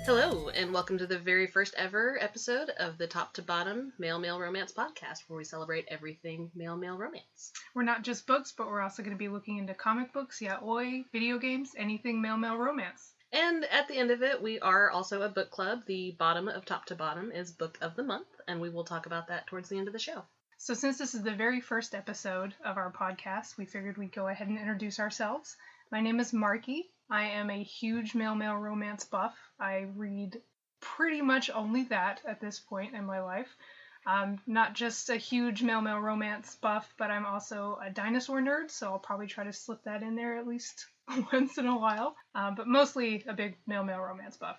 Hello, and welcome to the very first ever episode of the Top to Bottom Male Romance Podcast, where we celebrate everything male romance. We're not just books, but we're also going to be looking into comic books, yaoi, video games, anything male romance. And at the end of it, we are also a book club. The bottom of Top to Bottom is Book of the Month, and we will talk about that towards the end of the show. So since this is the very first episode of our podcast, we figured we'd go ahead and introduce ourselves. My name is Marky. I am a huge male romance buff. I read pretty much only that at this point in my life. I'm not just a huge male romance buff, but I'm also a dinosaur nerd, so I'll probably try to slip that in there at least once in a while. But mostly a big male romance buff.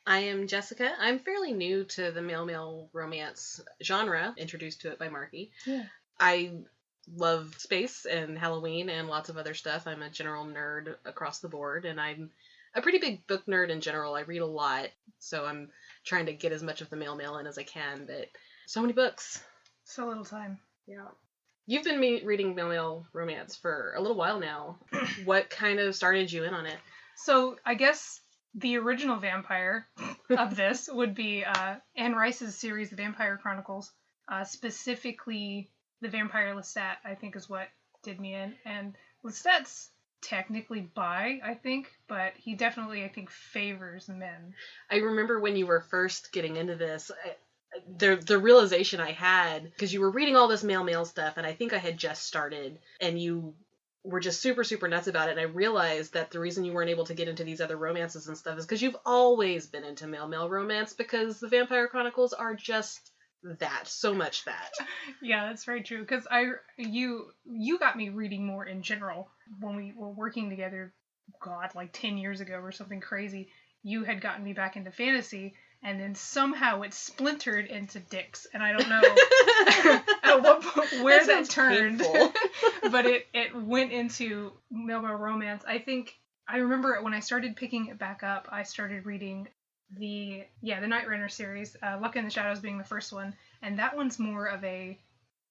I am Jessica. I'm fairly new to the male romance genre, introduced to it by Marky. Yeah. I love space and Halloween and lots of other stuff. I'm a general nerd across the board, and I'm a pretty big book nerd in general. I read a lot, so I'm trying to get as much of the male in as I can, but so many books. So little time. Yeah. You've been reading male romance for a little while now. What kind of started you in on it? So I guess the original vampire of this would be Anne Rice's series, The Vampire Chronicles. Specifically, The Vampire Lestat, I think, is what did me in. And Lestat's technically bi, I think, but he definitely, I think, favors men. I remember when you were first getting into this, the realization I had, because you were reading all this male stuff, and I think I had just started, and you were just super nuts about it, and I realized that the reason you weren't able to get into these other romances and stuff is because you've always been into male romance, because the Vampire Chronicles are just that, so much that. Yeah, that's very true, because you got me reading more in general when we were working together, like 10 years ago or something crazy. You had gotten me back into fantasy, and then somehow it splintered into dicks, and I don't know at what point, where that turned, but it went into male romance. I remember when I started picking it back up, I started reading the Night Runner series, Luck in the Shadows being the first one, and that one's more of a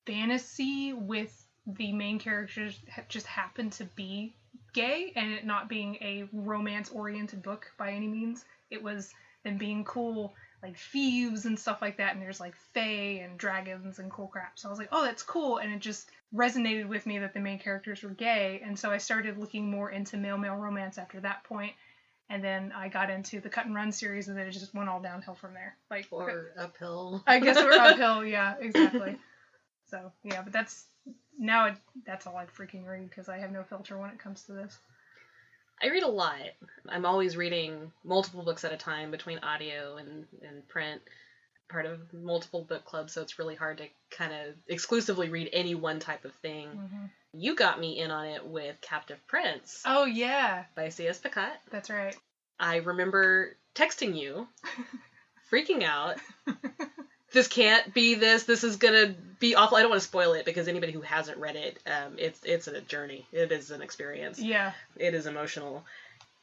fantasy with the main characters just happen to be gay, and it not being a romance-oriented book by any means. It was them being cool, like thieves and stuff like that, and there's like fae and dragons and cool crap. So I was like, oh, that's cool, and it just resonated with me that the main characters were gay, and so I started looking more into male romance after that point. And then I got into the Cut and Run series, and then it just went all downhill from there. Or uphill. I guess we're uphill, yeah, exactly. So, yeah, but that's all I freaking read, because I have no filter when it comes to this. I read a lot. I'm always reading multiple books at a time between audio and print. Part of multiple book clubs, so it's really hard to kind of exclusively read any one type of thing. Mm-hmm. You got me in on it with Captive Prince. Oh, yeah. By C.S. Pacat. That's right. I remember texting you, freaking out. This can't be this. This is going to be awful. I don't want to spoil it, because anybody who hasn't read it, it's a journey. It is an experience. Yeah. It is emotional.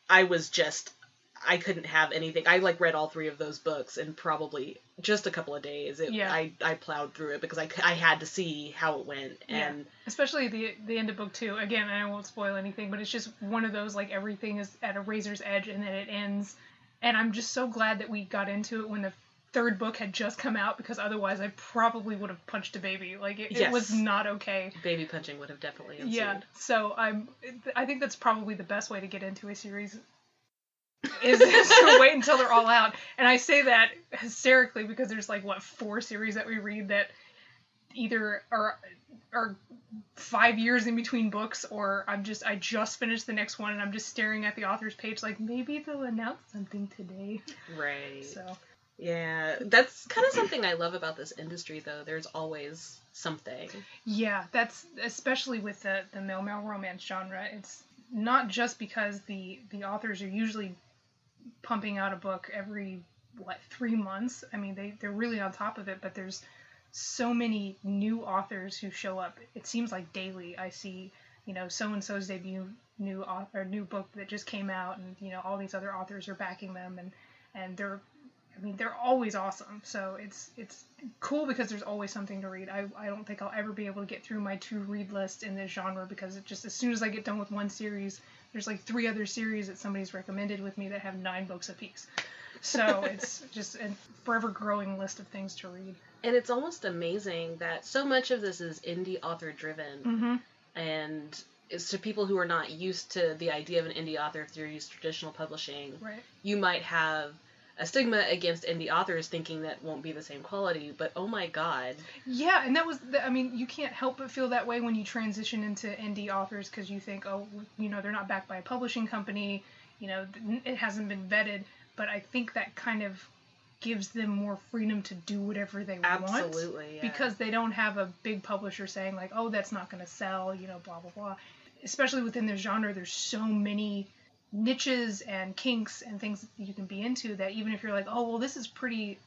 I couldn't have anything. I read all 3 of those books in probably just a couple of days. I plowed through it because I had to see how it went. And especially the end of book 2. Again, I won't spoil anything, but it's just one of those, everything is at a razor's edge and then it ends. And I'm just so glad that we got into it when the 3rd book had just come out, because otherwise I probably would have punched a baby. It was not okay. Baby punching would have definitely ensued. Yeah, so I think that's probably the best way to get into a series, is to wait until they're all out. And I say that hysterically because there's 4 series that we read that either are 5 years in between books, or I just finished the next one and I'm just staring at the author's page maybe they'll announce something today. Right. So yeah, that's kind of something I love about this industry, though. There's always something. Yeah, that's especially with the male romance genre. It's not just because the authors are usually pumping out a book every 3 months. I mean, they're really on top of it, but there's so many new authors who show up. It seems like daily I see, so and so's debut new book that just came out, and all these other authors are backing them, and they're always awesome. So it's cool because there's always something to read. I don't think I'll ever be able to get through my to-read list in this genre, because it just, as soon as I get done with one series, there's 3 other series that somebody's recommended with me that have 9 books apiece. So it's just a forever growing list of things to read. And it's almost amazing that so much of this is indie author driven. Mm-hmm. And it's to people who are not used to the idea of an indie author if they're used to traditional publishing. Right. You might have a stigma against indie authors thinking that won't be the same quality, but oh my god. Yeah, and that was, you can't help but feel that way when you transition into indie authors because you think, oh, they're not backed by a publishing company, it hasn't been vetted, but I think that kind of gives them more freedom to do whatever they want. Absolutely, yeah. Because they don't have a big publisher saying like, oh, that's not going to sell, blah, blah, blah. Especially within this genre, there's so many niches and kinks and things that you can be into that even if you're like, oh, well, this is pretty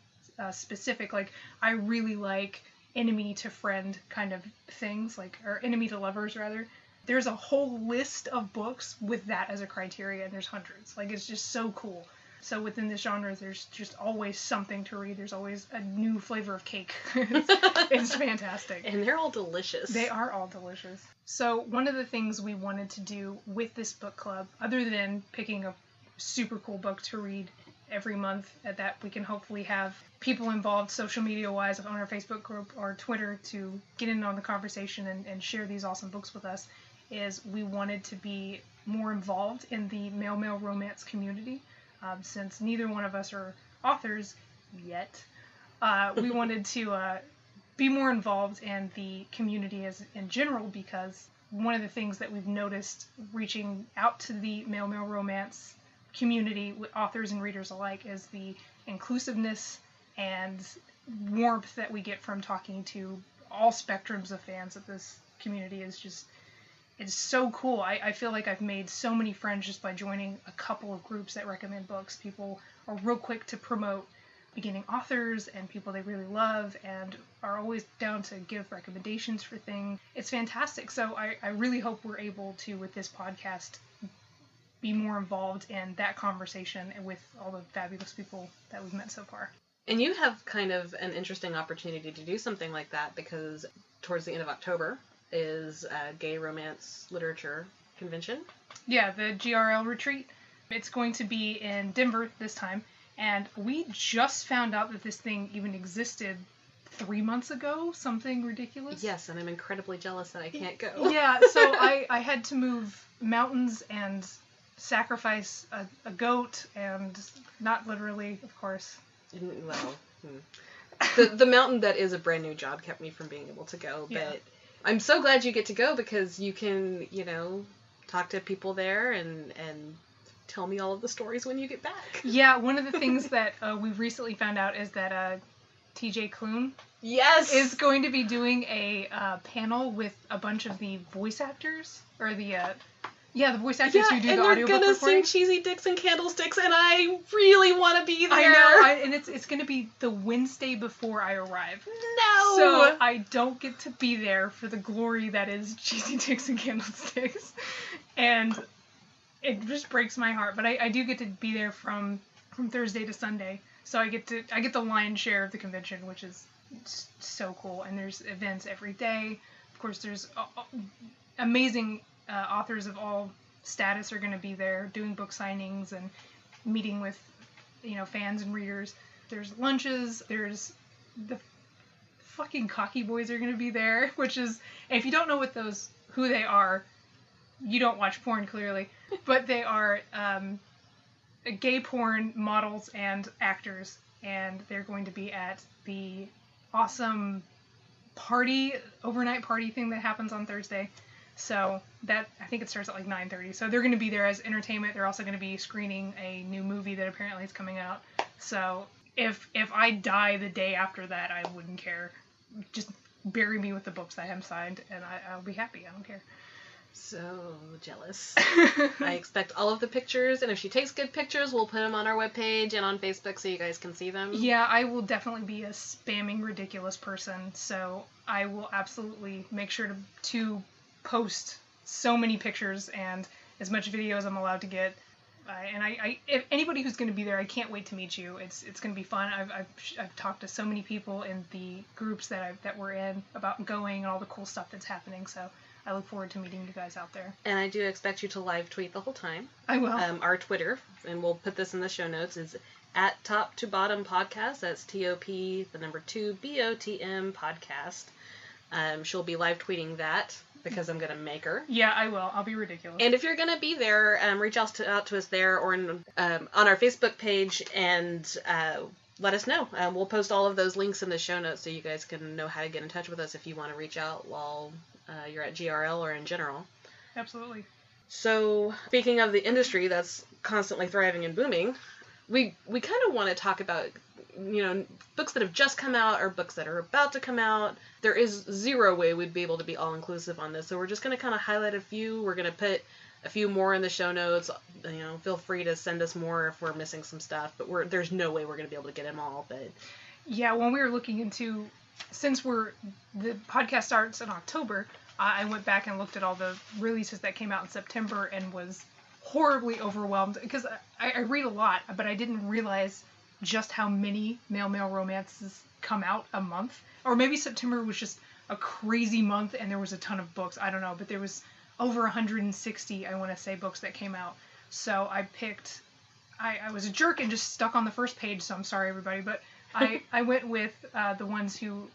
specific, like I really like enemy to friend kind of things, or enemy to lovers rather, there's a whole list of books with that as a criteria, and there's hundreds. Like, it's just so cool. So within this genre, there's just always something to read. There's always a new flavor of cake. It's fantastic. And they're all delicious. They are all delicious. So one of the things we wanted to do with this book club, other than picking a super cool book to read every month, that we can hopefully have people involved social media-wise on our Facebook group or Twitter to get in on the conversation and share these awesome books with us, is we wanted to be more involved in the male romance community. Since neither one of us are authors yet, we wanted to be more involved in the community in general, because one of the things that we've noticed reaching out to the male romance community with authors and readers alike is the inclusiveness and warmth that we get from talking to all spectrums of fans of this community. It's so cool. I feel like I've made so many friends just by joining a couple of groups that recommend books. People are real quick to promote beginning authors and people they really love and are always down to give recommendations for things. It's fantastic. So I really hope we're able to, with this podcast, be more involved in that conversation with all the fabulous people that we've met so far. And you have kind of an interesting opportunity to do something like that, because towards the end of October is a gay romance literature convention. Yeah, the GRL retreat. It's going to be in Denver this time, and we just found out that this thing even existed 3 months ago, something ridiculous. Yes, and I'm incredibly jealous that I can't go. Yeah, so I had to move mountains and sacrifice a goat, and not literally, of course. Well, the mountain that is a brand new job kept me from being able to go, but yeah. I'm so glad you get to go, because you can, talk to people there and tell me all of the stories when you get back. Yeah, one of the things that we've recently found out is that TJ Klune is going to be doing a panel with a bunch of the voice actors, or the voice actors who do the audiobook recording. And they're gonna sing Cheesy Dicks and Candlesticks, and I really want to be there. I know, and it's gonna be the Wednesday before I arrive. No! So I don't get to be there for the glory that is Cheesy Dicks and Candlesticks. And it just breaks my heart. But I do get to be there from Thursday to Sunday. So I get the lion's share of the convention, which is so cool. And there's events every day. Of course, there's amazing authors of all status are going to be there doing book signings and meeting with fans and readers. There's lunches. There's the fucking Cocky Boys are going to be there, which is, if you don't know who they are, you don't watch porn clearly, but they are gay porn models and actors, and they're going to be at the awesome overnight party thing that happens on Thursday. So that, I think it starts at like 9:30. So they're going to be there as entertainment. They're also going to be screening a new movie that apparently is coming out. So if I die the day after that, I wouldn't care. Just bury me with the books I have signed, and I'll be happy. I don't care. So jealous. I expect all of the pictures, and if she takes good pictures, we'll put them on our webpage and on Facebook so you guys can see them. Yeah, I will definitely be a spamming ridiculous person, so I will absolutely make sure to post so many pictures and as much video as I'm allowed to get. And if anybody who's going to be there, I can't wait to meet you. It's going to be fun. I've talked to so many people in the groups that we're in about going and all the cool stuff that's happening. So I look forward to meeting you guys out there. And I do expect you to live tweet the whole time. I will. Our Twitter, and we'll put this in the show notes, is at Top to Bottom Podcast. That's TOP, the number 2, BOTM Podcast. She'll be live tweeting that because I'm going to make her. Yeah, I will. I'll be ridiculous. And if you're going to be there, reach out to us there or on our Facebook page and let us know. We'll post all of those links in the show notes so you guys can know how to get in touch with us if you want to reach out while you're at GRL or in general. Absolutely. So, speaking of the industry that's constantly thriving and booming, we kind of want to talk about, books that have just come out or books that are about to come out. There is zero way we'd be able to be all-inclusive on this, so we're just going to kind of highlight a few. We're going to put a few more in the show notes. Feel free to send us more if we're missing some stuff, but there's no way we're going to be able to get them all. But yeah, when we were looking into, since the podcast starts in October, I went back and looked at all the releases that came out in September and was horribly overwhelmed because I read a lot, but I didn't realize just how many male romances come out a month. Or maybe September was just a crazy month and there was a ton of books. I don't know, but there was over 160, I want to say, books that came out. So I picked, I was a jerk and just stuck on the first page, so I'm sorry everybody, but I went with the ones who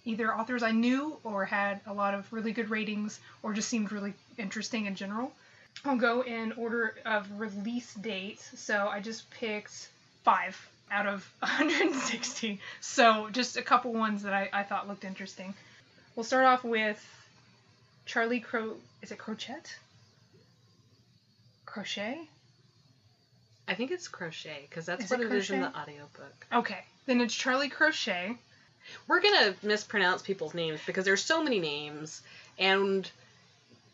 either authors I knew or had a lot of really good ratings or just seemed really interesting in general. I'll go in order of release date. So I just picked 5 out of 160. So just a couple ones that I thought looked interesting. We'll start off with Charlie Is it Crochet? I think it's Crochet, because that's what it is in the audiobook. Okay, then it's Charlie Crochet. We're going to mispronounce people's names because there's so many names, and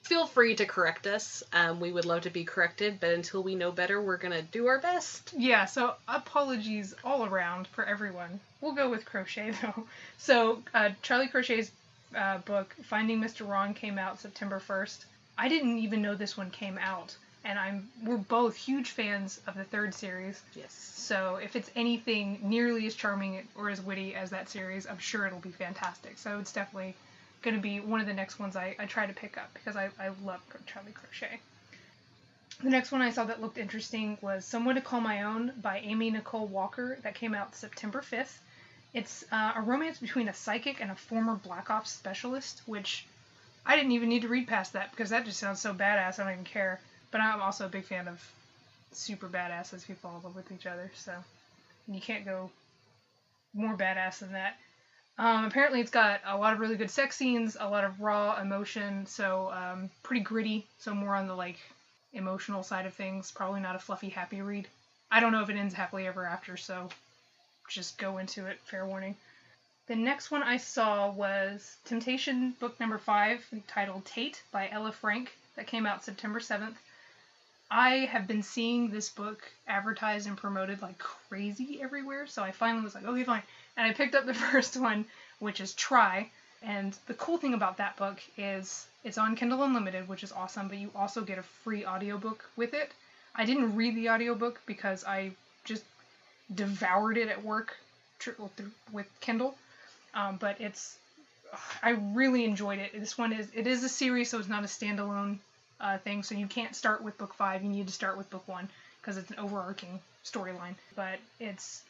feel free to correct us. We would love to be corrected, but until we know better, we're going to do our best. Yeah, so apologies all around for everyone. We'll go with Crochet, though. So, Charlie Crochet's book, Finding Mr. Wrong, came out September 1st. I didn't even know this one came out, and we're both huge fans of the 3rd series. Yes. So if it's anything nearly as charming or as witty as that series, I'm sure it'll be fantastic. So it's definitely going to be one of the next ones I try to pick up because I love Charlie Crochet. The next one I saw that looked interesting was Someone to Call My Own by Amy Nicole Walker that came out September 5th. It's a romance between a psychic and a former Black Ops specialist, which I didn't even need to read past that because that just sounds so badass I don't even care. But I'm also a big fan of super badasses who fall in love with each other, so you can't go more badass than that. Apparently it's got a lot of really good sex scenes, a lot of raw emotion, so pretty gritty, so more on the emotional side of things, probably not a fluffy happy read. I don't know if it ends happily ever after, so just go into it, fair warning. The next one I saw was Temptation, book number 5, entitled Tate by Ella Frank, that came out September 7th. I have been seeing this book advertised and promoted like crazy everywhere, so I finally was like, okay, fine. And I picked up the first one, which is Try. And the cool thing about that book is it's on Kindle Unlimited, which is awesome, but you also get a free audiobook with it. I didn't read the audiobook because I just devoured it at work with Kindle, but I really enjoyed it. This one is a series, so it's not a standalone thing, so you can't start with book 5, you need to start with book 1 because it's an overarching storyline, but it's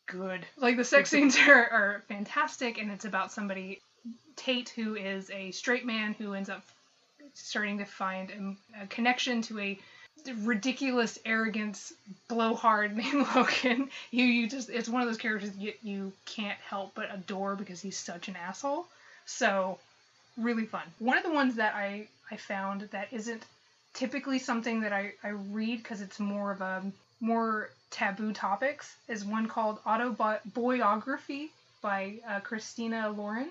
good. The sex scenes are fantastic, and it's about somebody, Tate, who is a straight man who ends up starting to find a connection to a ridiculous, arrogant blowhard named Logan. It's one of those characters you can't help but adore because he's such an asshole. So really fun. One of the ones that I found that isn't typically something that I read because it's more of a more taboo topics is one called Autobiography by Christina Lauren.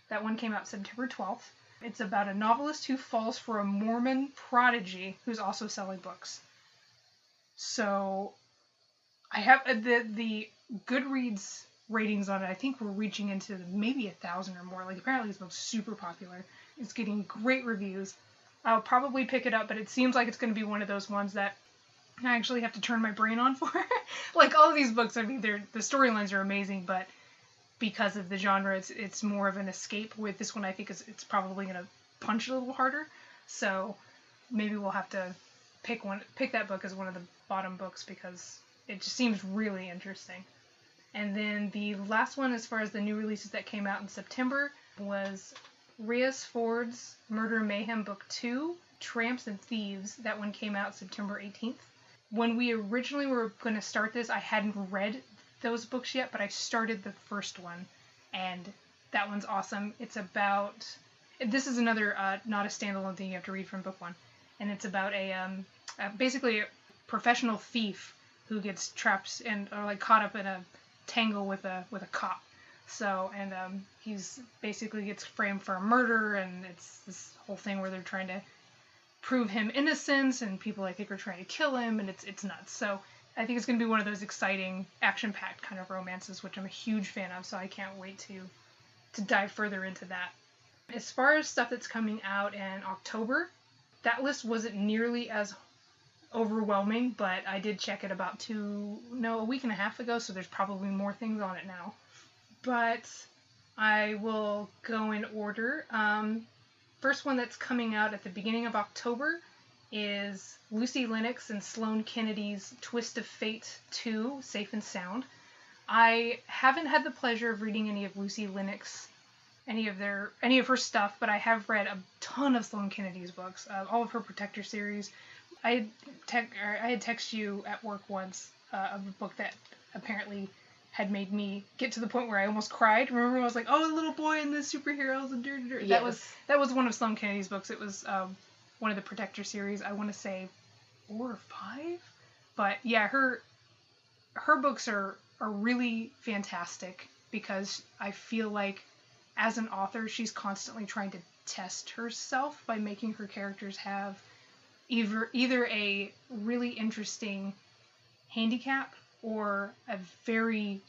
That one came out September 12th. It's about a novelist who falls for a Mormon prodigy who's also selling books. So I have the Goodreads ratings on it. I think we're reaching into maybe 1,000 or more. Apparently this book's super popular. It's getting great reviews. I'll probably pick it up, but it seems like it's going to be one of those ones that I actually have to turn my brain on for. All of these books, the storylines are amazing, but because of the genre, it's more of an escape. With this one, I think it's probably going to punch a little harder. So maybe we'll have to pick that book as one of the bottom books because it just seems really interesting. And then the last one, as far as the new releases that came out in September, was Reyes Ford's Murder Mayhem Book 2, Tramps and Thieves. That one came out September 18th. When we originally were going to start this, I hadn't read those books yet, but I started the first one, and that one's awesome. It's about... This is another, not a standalone thing you have to read from book one. And it's about basically a professional thief who gets trapped or caught up in a tangle with a cop. So, and he's basically gets framed for a murder, and it's this whole thing where they're trying to prove him innocent, and people I think are trying to kill him, and it's nuts. So I think it's going to be one of those exciting, action-packed kind of romances, which I'm a huge fan of, so I can't wait to dive further into that. As far as stuff that's coming out in October, that list wasn't nearly as overwhelming, but I did check it about a week and a half ago, so there's probably more things on it now. But I will go in order. First one that's coming out at the beginning of October is Lucy Lennox and Sloane Kennedy's Twist of Fate 2, Safe and Sound. I haven't had the pleasure of reading any of Lucy Lennox, any of her stuff, but I have read a ton of Sloane Kennedy's books, all of her Protector series. I had texted you at work once of a book that apparently had made me get to the point where I almost cried. Remember, I was like, "Oh, the little boy and the superheroes and Yes. That was one of Sloane Kennedy's books. It was one of the Protector series. I want to say 4 or 5, but yeah, her books are really fantastic because I feel like as an author, she's constantly trying to test herself by making her characters have either a really interesting handicap or a very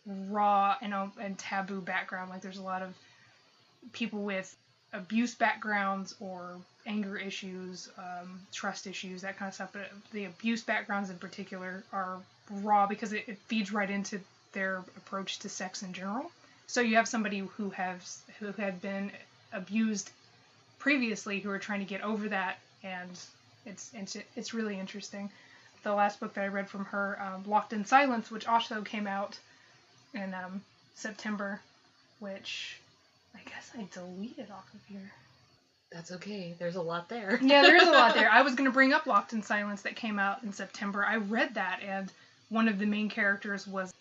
raw and taboo background. Like there's a lot of people with abuse backgrounds or anger issues, trust issues, that kind of stuff. But the abuse backgrounds in particular are raw because it feeds right into their approach to sex in general. So you have somebody who had been abused previously who are trying to get over that, and it's really interesting. The last book that I read from her, Locked in Silence, which also came out in September, which I guess I deleted off of here. That's okay. There's a lot there. Yeah, there is a lot there. I was going to bring up Locked in Silence that came out in September. I read that, and one of the main characters was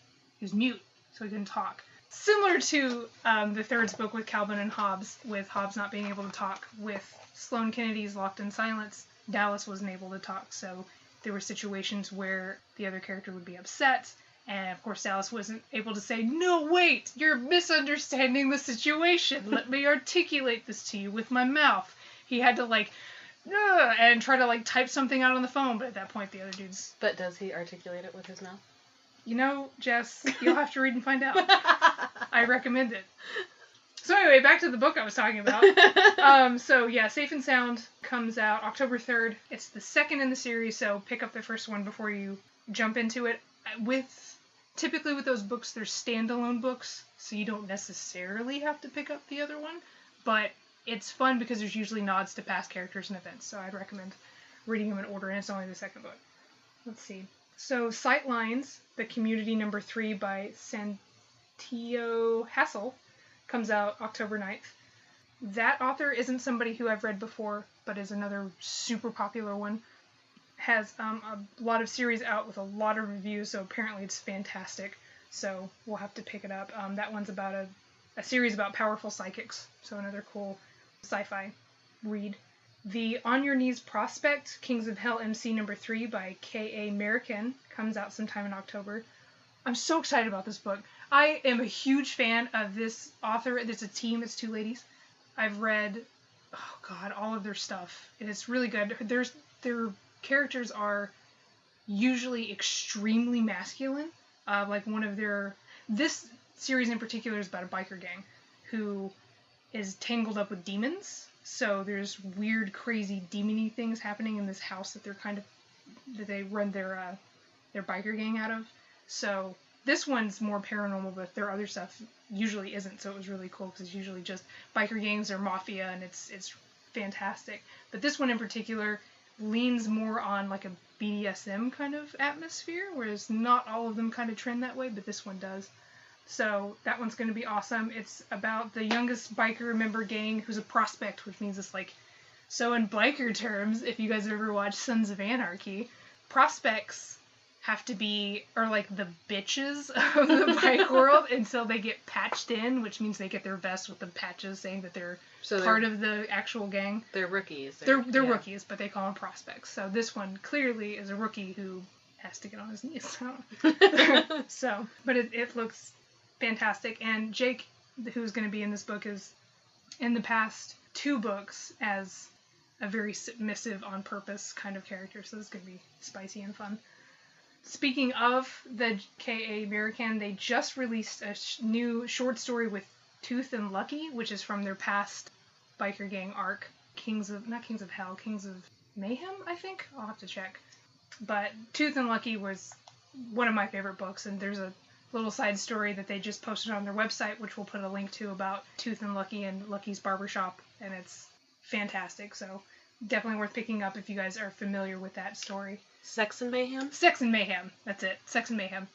mute, so he couldn't talk. Similar to the third book with Calvin and Hobbes, with Hobbes not being able to talk. With Sloane Kennedy's Locked in Silence, Dallas wasn't able to talk, so there were situations where the other character would be upset, and of course Dallas wasn't able to say, "No, wait, you're misunderstanding the situation. Let me articulate this to you with my mouth." He had to and try to type something out on the phone, but at that point the other dude's... But does he articulate it with his mouth? You know, Jess, you'll have to read and find out. I recommend it. So anyway, back to the book I was talking about. So yeah, Safe and Sound comes out October 3rd. It's the second in the series, so pick up the first one before you jump into it. Typically with those books, they're standalone books, so you don't necessarily have to pick up the other one, but it's fun because there's usually nods to past characters and events, so I'd recommend reading them in order, and it's only the second book. Let's see. So Sightlines, the Community number 3 by Santio Hassel, comes out October 9th. That author isn't somebody who I've read before, but is another super popular one. Has a lot of series out with a lot of reviews, so apparently it's fantastic. So we'll have to pick it up. That one's about a series about powerful psychics, so another cool sci-fi read. The On Your Knees Prospect, Kings of Hell MC number 3 by K.A. Merrick comes out sometime in October. I'm so excited about this book. I am a huge fan of this author. It's a team. It's 2 ladies. I've read, all of their stuff. And it's really good. Their characters are usually extremely masculine. This series in particular is about a biker gang who is tangled up with demons. So there's weird, crazy, demon-y things happening in this house that they run their biker gang out of. So This one's more paranormal, but their other stuff usually isn't, so it was really cool because it's usually just biker gangs or mafia, and it's fantastic. But this one in particular leans more on like a BDSM kind of atmosphere, whereas not all of them kind of trend that way, but this one does. So that one's going to be awesome. It's about the youngest biker member gang who's a prospect, which means it's like, so in biker terms, if you guys have ever watched Sons of Anarchy, prospects have to be, or like the bitches of the bike world until they get patched in, which means they get their vest with the patches saying that they're part of the actual gang. They're rookies. They're rookies, but they call them prospects. So this one clearly is a rookie who has to get on his knees. So, but it looks fantastic. And Jake, who's going to be in this book, is in the past 2 books as a very submissive, on purpose kind of character. So this is going to be spicy and fun. Speaking of the K.A. American, they just released a new short story with Tooth and Lucky, which is from their past biker gang arc, Kings of Mayhem, I think? I'll have to check. But Tooth and Lucky was one of my favorite books, and there's a little side story that they just posted on their website, which we'll put a link to, about Tooth and Lucky and Lucky's barbershop, and it's fantastic, so definitely worth picking up if you guys are familiar with that story. Sex and Mayhem? Sex and Mayhem. That's it. Sex and Mayhem.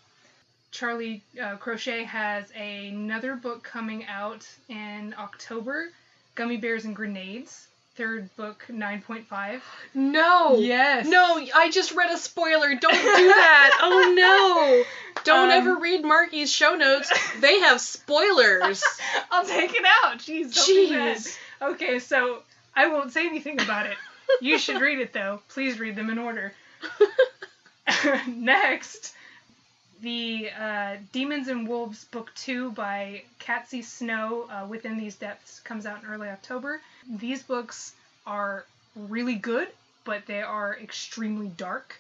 Charlie Crochet has another book coming out in October, Gummy Bears and Grenades. 3rd book, 9.5. No! Yes! No, I just read a spoiler. Don't do that! Oh no! Don't ever read Marky's show notes. They have spoilers. I'll take it out. Jeez. Okay, so I won't say anything about it. You should read it, though. Please read them in order. Next, the Demons and Wolves Book 2 by Catsy Snow, Within These Depths, comes out in early October. These books are really good, but they are extremely dark.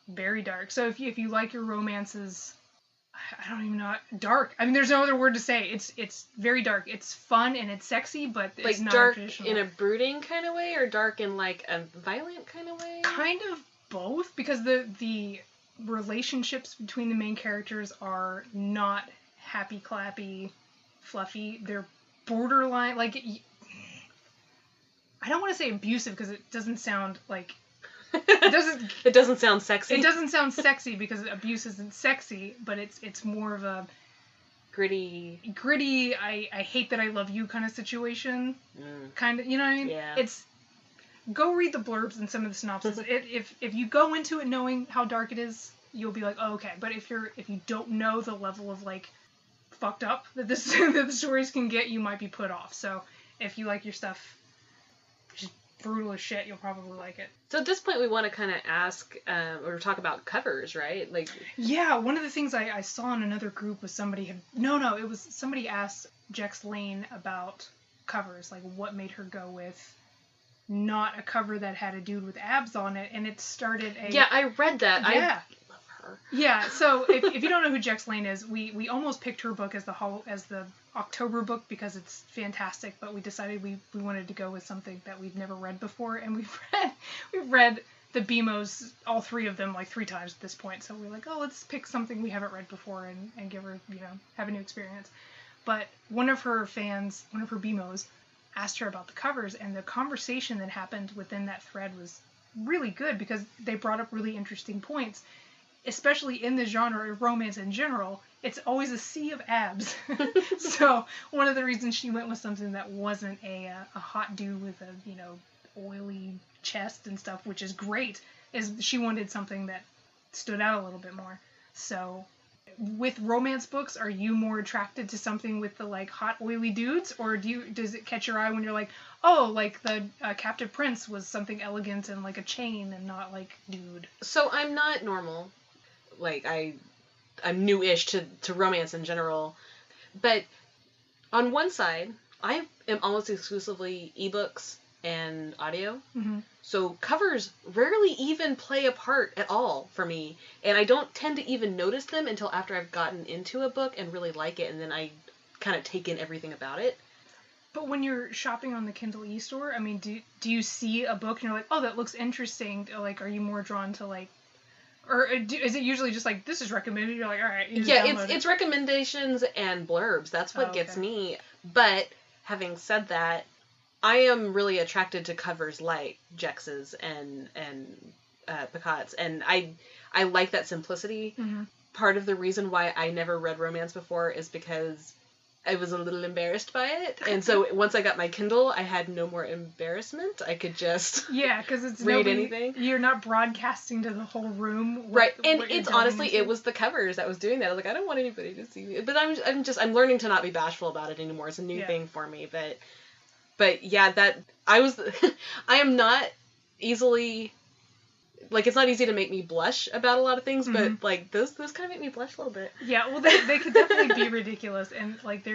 Very dark. So if you like your romances, I don't even know, dark. I mean, there's no other word to say. It's very dark. It's fun and it's sexy, but it's like not dark traditional. in a brooding kind of way, or dark in like a violent kind of way? Kind of both, because the relationships between the main characters are not happy clappy, fluffy. They're borderline, like, I don't want to say abusive because it doesn't sound like it doesn't sound sexy. It doesn't sound sexy because abuse isn't sexy, but it's more of a gritty I hate that I love you kind of situation. Kind of, you know what I mean? Yeah. It's, go read the blurbs and some of the synopsis. If you go into it knowing how dark it is, you'll be like, oh, okay. But if you don't know the level of like fucked up that that the stories can get, you might be put off. So if you like your stuff just brutal as shit, you'll probably like it. So at this point, we want to kind of ask or talk about covers, right? Like, yeah, one of the things I saw in another group was somebody asked Jex Lane about covers, like what made her go with not a cover that had a dude with abs on it, and it started a... Yeah, I read that. Yeah. I love her. Yeah, so if you don't know who Jex Lane is, we almost picked her book as the October book because it's fantastic, but we decided we wanted to go with something that we've never read before, and we've read the BMOs, all 3 of them, like 3 times at this point, so we're like, oh, let's pick something we haven't read before and give her, have a new experience. But one of her BMOs, asked her about the covers, and the conversation that happened within that thread was really good because they brought up really interesting points, especially in the genre of romance in general. It's always a sea of abs. So one of the reasons she went with something that wasn't a hot dude with a oily chest and stuff, which is great, is she wanted something that stood out a little bit more. So with romance books, are you more attracted to something with the like hot oily dudes, or does it catch your eye when you're like, oh, like the Captive Prince was something elegant and like a chain and not like dude? So I'm not normal. Like I'm new-ish to romance in general, but on one side, I am almost exclusively ebooks and audio. Mm-hmm. So covers rarely even play a part at all for me, and I don't tend to even notice them until after I've gotten into a book and really like it, and then I kind of take in everything about it. But when you're shopping on the Kindle e-store, I mean, do you see a book and you're like, oh, that looks interesting? Like, are you more drawn to like, Or is it usually just like, this is recommended, you're like, all right, you just Yeah, download it's recommendations and blurbs. That's what gets me. But having said that, I am really attracted to covers like Jex's and Picot's, and I like that simplicity. Mm-hmm. Part of the reason why I never read romance before is because I was a little embarrassed by it, and so once I got my Kindle, I had no more embarrassment. I could just because it's read anything. You're not broadcasting to the whole room. Right, and it's honestly, it was the covers that was doing that. I was like, I don't want anybody to see me, but I'm learning to not be bashful about it anymore. It's a new thing for me, but yeah, that I am not easily. Like, it's not easy to make me blush about a lot of things, but, like, those kind of make me blush a little bit. Yeah, well, they could definitely be ridiculous, and, like,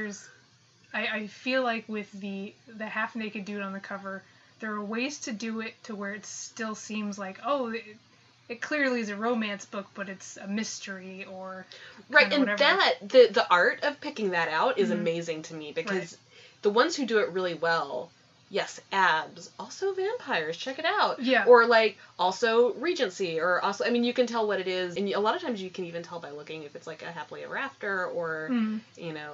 I feel like with the half-naked dude on the cover, there are ways to do it to where it still seems like, oh, it clearly is a romance book, but it's a mystery, or right, and whatever. that, the art of picking that out is amazing to me, because the ones who do it really well... Yes, abs. Also vampires. Check it out. Yeah. Or, like, also Regency. Or also, I mean, you can tell what it is. And a lot of times you can even tell by looking if it's, like, a happily ever after or, you know,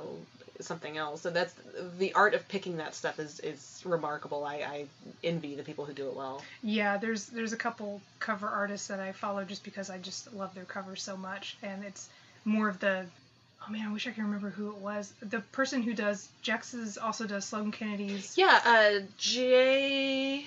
something else. So that's, the art of picking that stuff is remarkable. I envy the people who do it well. Yeah, there's a couple cover artists that I follow just because I just love their covers so much. And it's more of the... Oh man, I wish I could remember who it was. The person who does Jex's also does Sloane Kennedy's. Yeah, Jay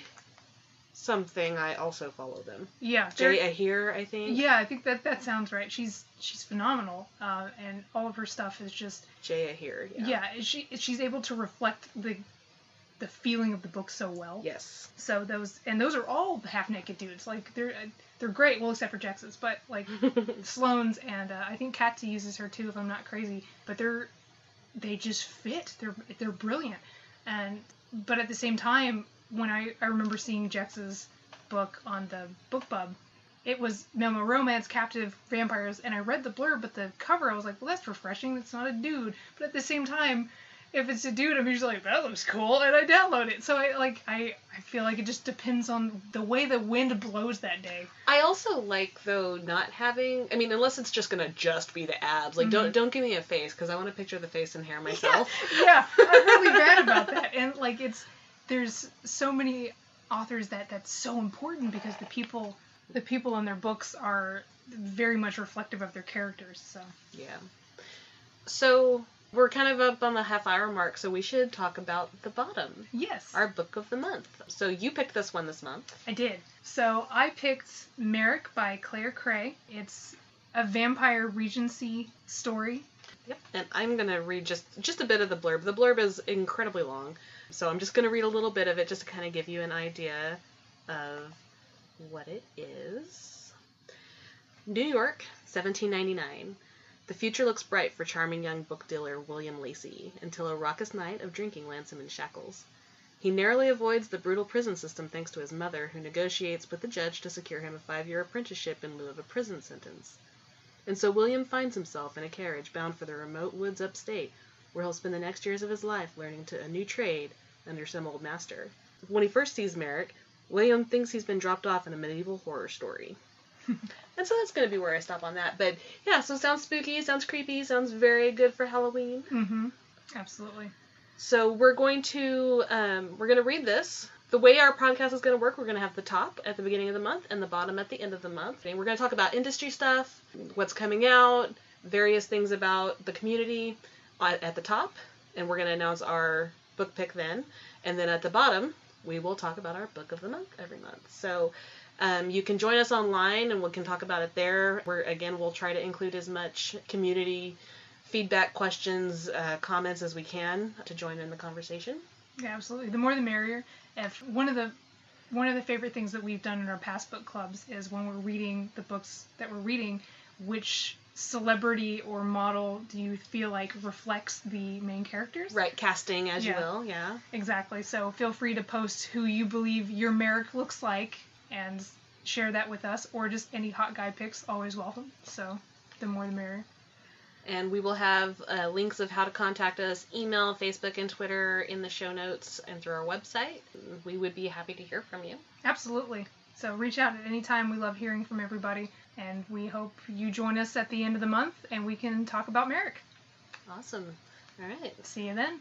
something. I also follow them. Yeah, Jay Ahir, I think. Yeah, I think that sounds right. She's phenomenal, and all of her stuff is just Jay Ahir. Yeah, she's able to reflect the feeling of the book so well. Yes. So those are all half-naked dudes. Like they're great, well, except for Jex's, but like Sloane's, and I think Katsy uses her too, if I'm not crazy. But they just fit. They're brilliant, but at the same time, when I remember seeing Jex's book on the BookBub, it was Memo Romance, Captive Vampires, and I read the blurb, but the cover, I was like, well, that's refreshing. It's not a dude, but at the same time, if it's a dude, I'm usually like, that looks cool, and I download it. So I feel like it just depends on the way the wind blows that day. I also like, though, not having, I mean, unless it's just gonna just be the abs. Like, don't give me a face, because I want to picture the face and hair myself. Yeah, I'm really bad about that. And like, there's so many authors that's so important, because the people in their books are very much reflective of their characters. So yeah. So we're kind of up on the half-hour mark, so we should talk about The Bottom. Yes. Our book of the month. So you picked this one this month. I did. So I picked Merrick by Cray. It's a vampire Regency story. Yep. And I'm going to read just a bit of the blurb. The blurb is incredibly long, so I'm just going to read a little bit of it just to kind of give you an idea of what it is. New York, 1799. The future looks bright for charming young book dealer William Lacey, until a raucous night of drinking lands him in shackles. He narrowly avoids the brutal prison system thanks to his mother, who negotiates with the judge to secure him a 5-year apprenticeship in lieu of a prison sentence. And so William finds himself in a carriage bound for the remote woods upstate, where he'll spend the next years of his life learning a new trade under some old master. When he first sees Merrick, William thinks he's been dropped off in a medieval horror story. And so that's going to be where I stop on that. But yeah, so sounds spooky, sounds creepy, sounds very good for Halloween. Mm-hmm. Absolutely. So we're going to read this. The way our podcast is going to work, we're going to have the top at the beginning of the month and the bottom at the end of the month. And we're going to talk about industry stuff, what's coming out, various things about the community at the top. And we're going to announce our book pick then. And then at the bottom, we will talk about our book of the month every month. So you can join us online and we can talk about it there. We'll try to include as much community feedback, questions, comments as we can to join in the conversation. Yeah, absolutely. The more the merrier. If one of the favorite things that we've done in our past book clubs is when we're reading the books that we're reading, which celebrity or model do you feel like reflects the main characters? Right, casting as you will, yeah. Exactly. So feel free to post who you believe your Merrick looks like and share that with us, or just any hot guy picks, always welcome. So the more the merrier. And we will have links of how to contact us, email, Facebook, and Twitter in the show notes and through our website. We would be happy to hear from you. Absolutely. So reach out at any time. We love hearing from everybody. And we hope you join us at the end of the month and we can talk about Merrick. Awesome. All right. See you then.